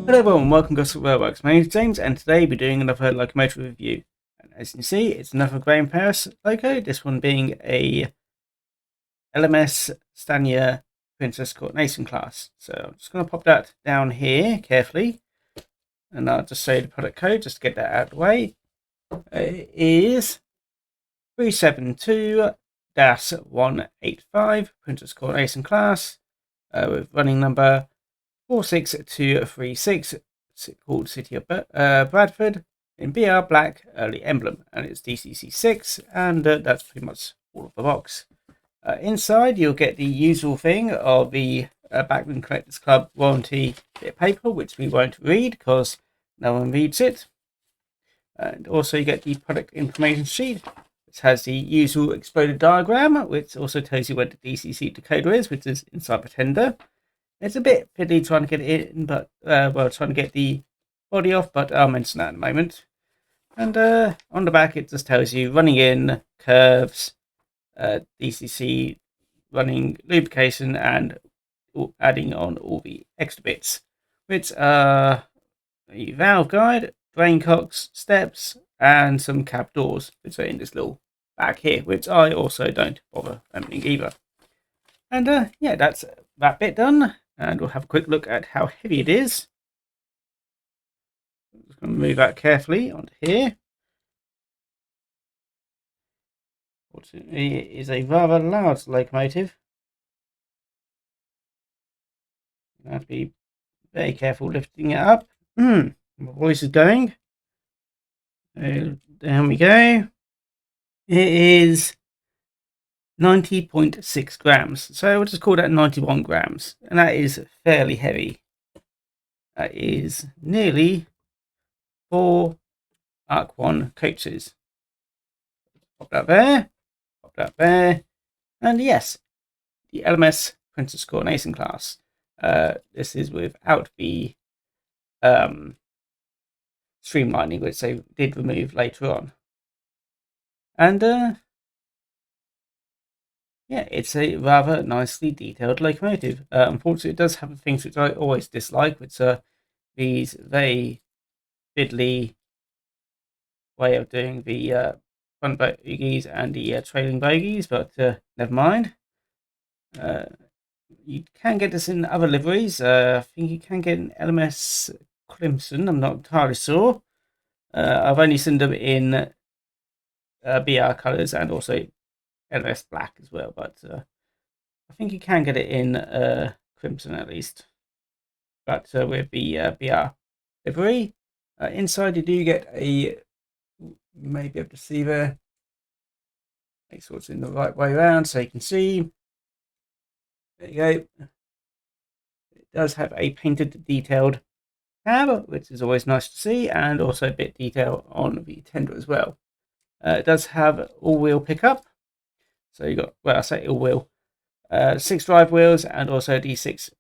Hello everyone, welcome to Gosport Railworks. My name is James and today we're doing another locomotive review. And as you can see, it's another Graham Paris loco, this one being a LMS Princess Coronation class. So I'm just going to pop that down here carefully and I'll just say the product code just to get that out of the way. It is 372-185 Princess Coronation class with running number 46236, called City of Bradford, in BR Black Early Emblem, and it's DCC 6, and that's pretty much all of the box. Inside, you'll get the usual thing of the Backman Collectors Club warranty bit of paper, which we won't read because no one reads it. And also, you get the product information sheet, which has the usual exploded diagram, which also tells you where the DCC decoder is, which is inside the tender. It's a bit fiddly trying to get it in, but well, trying to get the body off, but I'll mention that in a moment. And on the back, it just tells you running in, curves, DCC, running lubrication, and adding on all the extra bits, which are a valve guide, drain cocks, steps, and some cab doors, which are in this little bag here, which I also don't bother opening either. And yeah, that's that bit done. And we'll have a quick look at how heavy it is. I'm just going to move that carefully onto here. Fortunately, it is a rather large locomotive. I have to be very careful lifting it up. My voice is going. Down we go. It is 90.6 grams. So we'll just call that 91 grams. And that is fairly heavy. That is nearly 4 Arc 1 coaches. Pop that there. Pop that there. And yes, the LMS Princess Coronation class. This is without the streamlining, which they did remove later on. And yeah, it's a rather nicely detailed locomotive. Unfortunately, it does have things which I always dislike, which are these very fiddly way of doing the front bogies and the trailing bogies, but never mind. You can get this in other liveries. I think you can get an LMS Crimson. I'm not entirely sure. I've only seen them in BR colours and also LMS Black as well, but I think you can get it in Crimson at least. But with the BR livery, inside you do get a, you may be able to see there, make sure it's in the right way around so you can see. There you go. It does have a painted detailed cab, which is always nice to see, and also a bit detail on the tender as well. It does have all-wheel pickup, so you got, well, I say all-wheel, 6 drive wheels and also the 6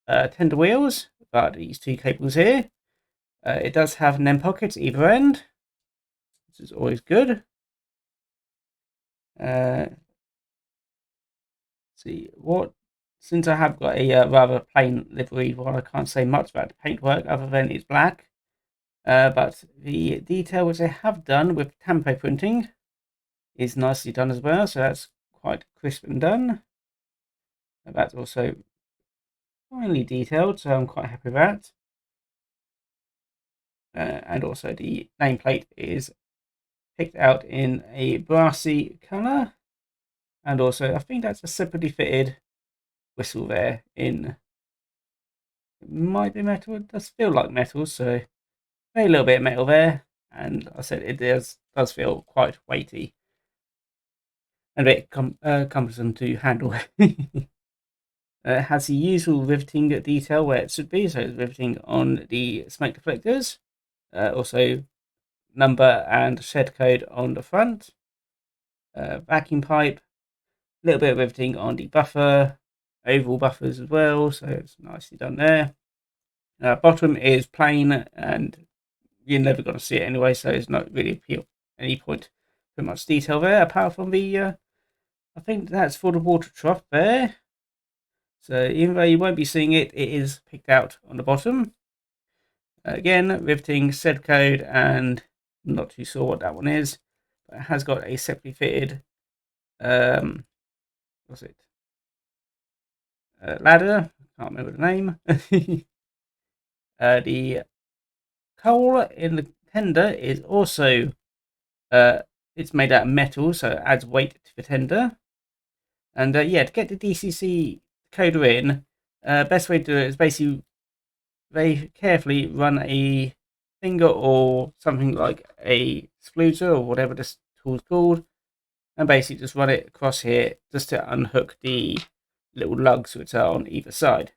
tender wheels, but these 2 cables here. It does have NEM pockets either end, which is always good. See what. Since I have got a rather plain livery, well, I can't say much about the paintwork other than it's black. But the detail which they have done with tampo printing is nicely done as well, so that's quite crisp and done. And that's also finely detailed, so I'm quite happy with that. And also the nameplate is picked out in a brassy colour, and also I think that's a separately fitted whistle there in, it might be metal, it does feel like metal, so a little bit of metal there, and I said it does feel quite weighty and a bit cumbersome to handle. It has the usual riveting detail where it should be, so it's riveting on the smoke deflectors, also number and shed code on the front, vacuum pipe, a little bit of riveting on the buffer, oval buffers as well, so it's nicely done there. Bottom is plain and you're never going to see it anyway, so it's not really any point put much detail there, apart from the I think that's for the water trough there. So even though you won't be seeing it, it is picked out on the bottom. Again, riveting said code, and I'm not too sure what that one is, but it has got a separately fitted what's it? Ladder. Can't remember the name. The coal in the tender is also it's made out of metal, so it adds weight to the tender. And yeah, to get the DCC coder in, best way to do it is basically very carefully run a finger or something like a spluter or whatever this tool's called, and basically just run it across here just to unhook the little lugs which are on either side.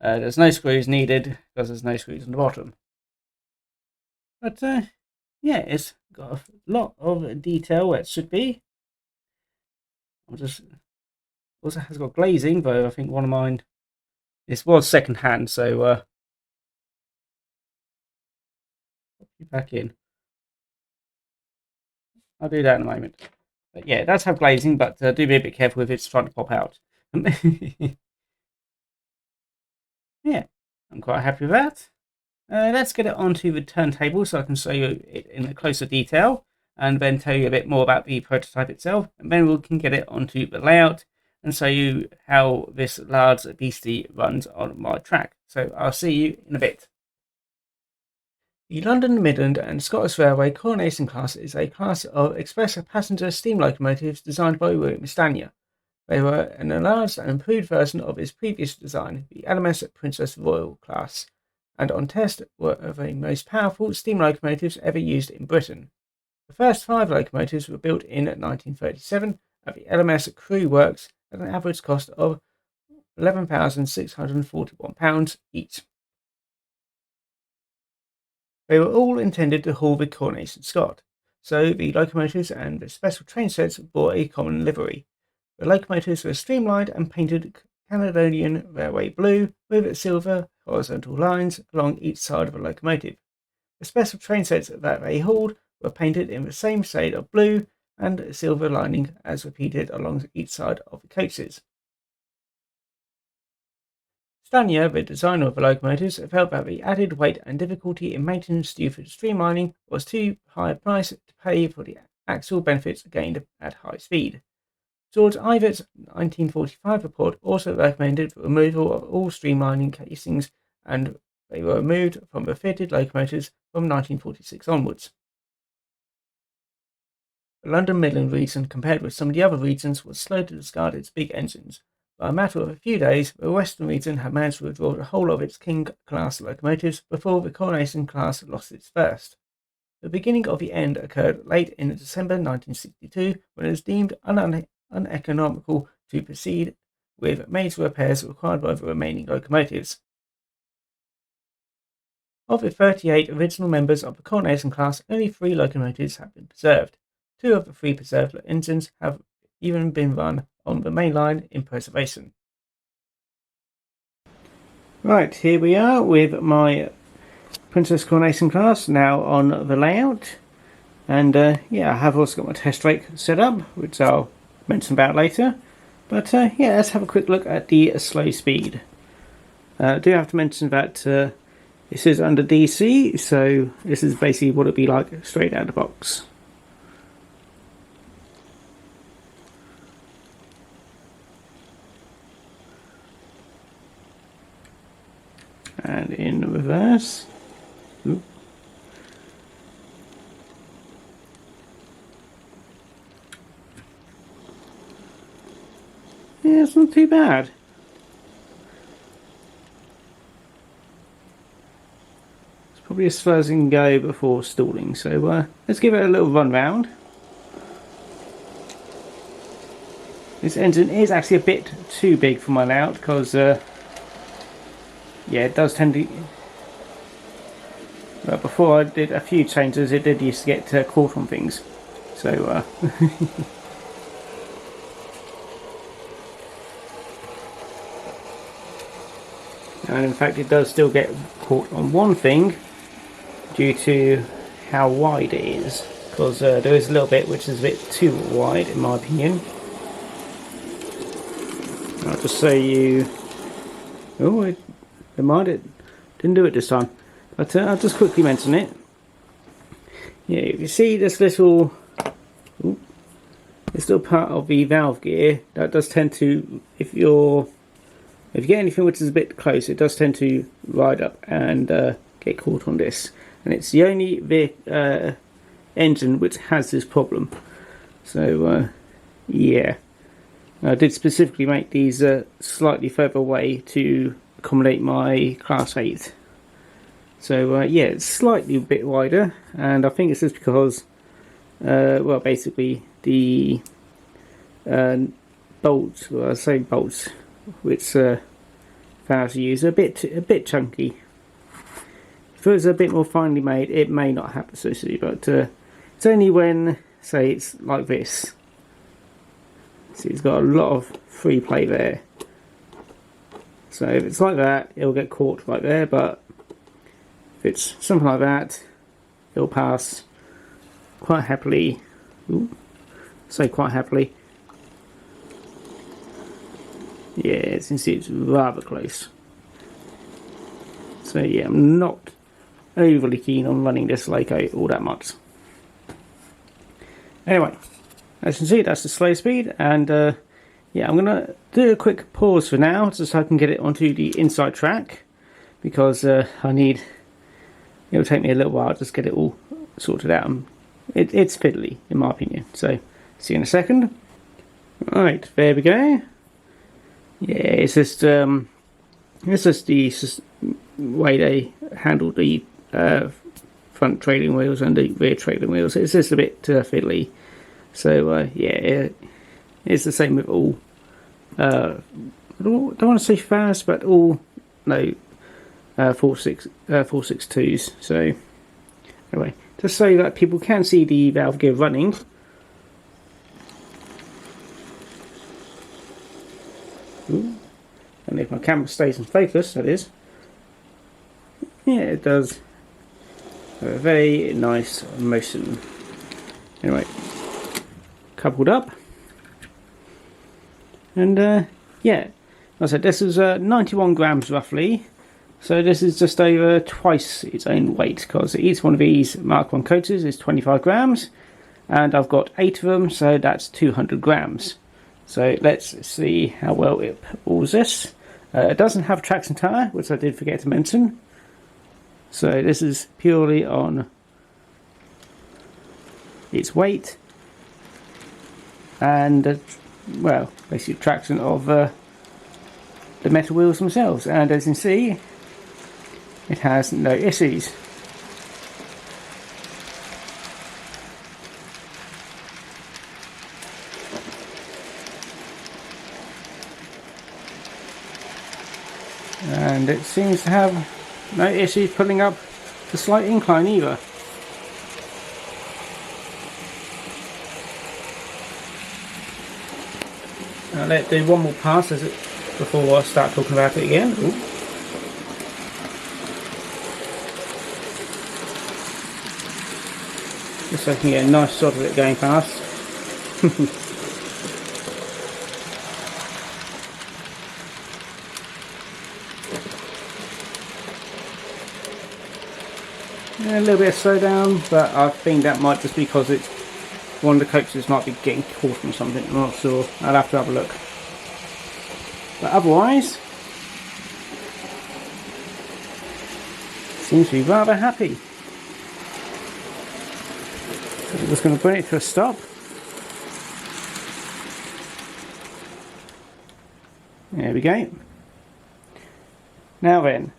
There's no screws needed because there's no screws on the bottom. But yeah, it's got a lot of detail where it should be. Also has got glazing, though I think one of mine, this was second hand, so put you back in. I'll do that in a moment. But yeah, it does have glazing, but do be a bit careful if it's trying to pop out. Yeah, I'm quite happy with that. Let's get it onto the turntable so I can show you it in a closer detail, and then tell you a bit more about the prototype itself, and then we can get it onto the layout and show you how this large beastie runs on my track. So I'll see you in a bit. The London, Midland and Scottish Railway Coronation class is a class of express passenger steam locomotives designed by William Stanier. They were an enlarged and improved version of its previous design, the LMS Princess Royal class, and on test were the most powerful steam locomotives ever used in Britain. The first 5 locomotives were built in 1937 at the LMS Crew Works at an average cost of £11,641 each. They were all intended to haul the Coronation Scot, so the locomotives and the special train sets bore a common livery. The locomotives were streamlined and painted Caledonian Railway blue with silver horizontal lines along each side of the locomotive. The special train sets that they hauled were painted in the same shade of blue and silver lining as repeated along each side of the coaches. Stanier, the designer of the locomotives, felt that the added weight and difficulty in maintenance due to streamlining was too high a price to pay for the actual benefits gained at high speed. George Ivett's 1945 report also recommended the removal of all streamlining casings, and they were removed from the fitted locomotives from 1946 onwards. The London Midland region, compared with some of the other regions, was slow to discard its big engines. By a matter of a few days, the Western region had managed to withdraw the whole of its King-class locomotives before the Coronation class lost its first. The beginning of the end occurred late in December 1962, when it was deemed uneconomical to proceed with major repairs required by the remaining locomotives. Of the 38 original members of the Coronation class, only 3 locomotives have been preserved. 2 of the 3 preserved engines have even been run on the main line in preservation. Right, here we are with my Princess Coronation class now on the layout, and yeah, I have also got my test rake set up, which I'll mention about later. But yeah, let's have a quick look at the slow speed. I do have to mention that this is under DC, so this is basically what it'd be like straight out of the box. And in reverse. Ooh. Yeah, it's not too bad. It's probably as far as it can go before stalling, so let's give it a little run round. This engine is actually a bit too big for my layout because yeah, it does tend to... Well, before I did a few changes, it did used to get caught on things. So, and in fact it does still get caught on one thing due to how wide it is. Because there is a little bit which is a bit too wide in my opinion. I'll just show you... Oh, never mind, it didn't do it this time. But I'll just quickly mention it. Yeah, if you see this little part of the valve gear, that does tend to, if you get anything which is a bit close, it does tend to ride up and get caught on this. And it's the only engine which has this problem. So yeah, I did specifically make these slightly further away to accommodate my Class 8. So yeah, it's slightly a bit wider, and I think it's just because, well, basically the bolts, well, I say bolts, which valves use are a bit chunky. If it was a bit more finely made, it may not happen so easily, but it's only when, say, it's like this. See, it's got a lot of free play there. So if it's like that, it'll get caught right there, but if it's something like that, it'll pass quite happily. Ooh, say quite happily. Yeah, as you can see, it's rather close. So yeah, I'm not overly keen on running this loco all that much. Anyway, as you can see, that's the slow speed, and yeah, I'm going to do a quick pause for now, just so I can get it onto the inside track, because it'll take me a little while to just get it all sorted out. It's fiddly, in my opinion, so see you in a second. Right, there we go. Yeah, it's just the way they handle the front trailing wheels and the rear trailing wheels. It's just a bit fiddly. So yeah, it's the same with all. I don't want to say fast, but all 462s. So anyway, just so that people can see the valve gear running. Ooh. And if my camera stays in focus, that is. Yeah, it does a very nice motion. Anyway, coupled up. And yeah, like I said, this is 91 grams roughly. So this is just over twice its own weight, because each one of these Mark 1 coaters is 25 grams. And I've got 8 of them, so that's 200 grams. So let's see how well it pulls this. It doesn't have traction tyre, which I did forget to mention. So this is purely on its weight and well, basically traction of the metal wheels themselves. And as you can see, it has no issues. And it seems to have no issues pulling up the slight incline either. I'll let it do one more pass before I start talking about it again. Ooh. Just so I can get a nice shot of it going past. A little bit of slowdown, but I think that might just be because it's one of the coaches might be getting caught on something. I'm not sure. I'll have to have a look. But otherwise, seems to be rather happy. So I'm just going to bring it to a stop. There we go. Now then,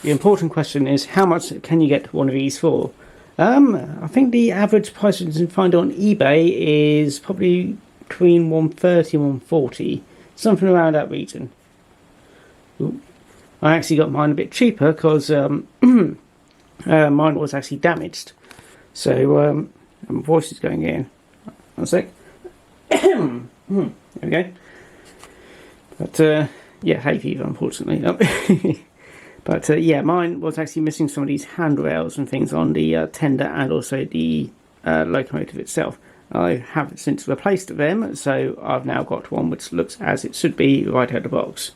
the important question is, how much can you get one of these for? I think the average price you can find on eBay is probably between 130 and 140, something around that region. Ooh. I actually got mine a bit cheaper because mine was actually damaged. So my voice is going in. One sec. There we go. But yeah, hay fever, unfortunately. But yeah, mine was actually missing some of these handrails and things on the tender and also the locomotive itself. I have since replaced them, so I've now got one which looks as it should be right out of the box.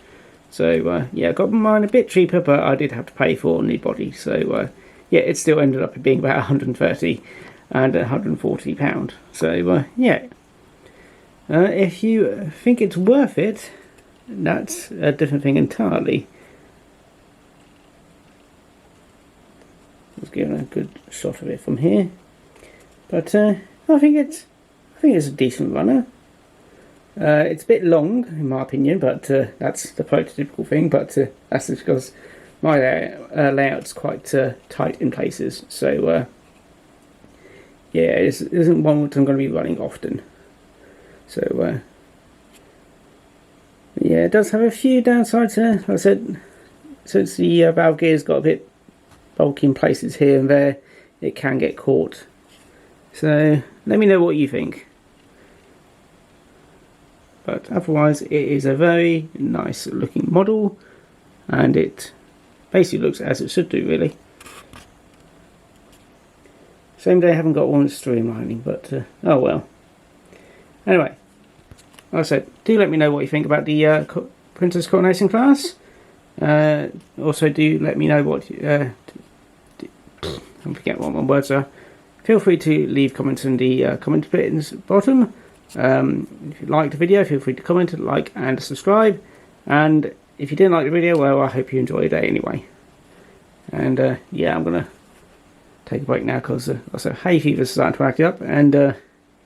So yeah, I got mine a bit cheaper, but I did have to pay for a new body. So yeah, it still ended up being about 130 and £140. So yeah, if you think it's worth it, that's a different thing entirely. Let's give a good shot of it from here. But I think it's a decent runner. It's a bit long, in my opinion, but that's the prototypical thing. But that's just because my layout's quite tight in places. So yeah, it isn't one which I'm going to be running often. So yeah, it does have a few downsides there. Like I said, since the valve gear's got a bit bulky in places here and there, it can get caught. So let me know what you think. But otherwise, it is a very nice looking model, and it basically looks as it should do, really. Same day I haven't got one streamlining, but oh well. Anyway, like I said, do let me know what you think about the Princess Coronation class. Also, do let me know what I forget what my words are. Feel free to leave comments in the comment bit in the bottom. If you liked the video, feel free to comment, like and subscribe. And if you didn't like the video, well, I hope you enjoyed it anyway. And yeah, I'm going to take a break now because also hay fever's starting to act up. And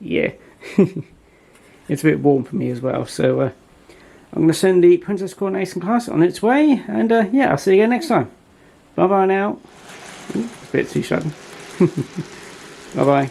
yeah, it's a bit warm for me as well. So I'm going to send the Princess Coronation class on its way. And yeah, I'll see you again next time. Bye bye now. Ooh, a bit too sudden. Bye bye.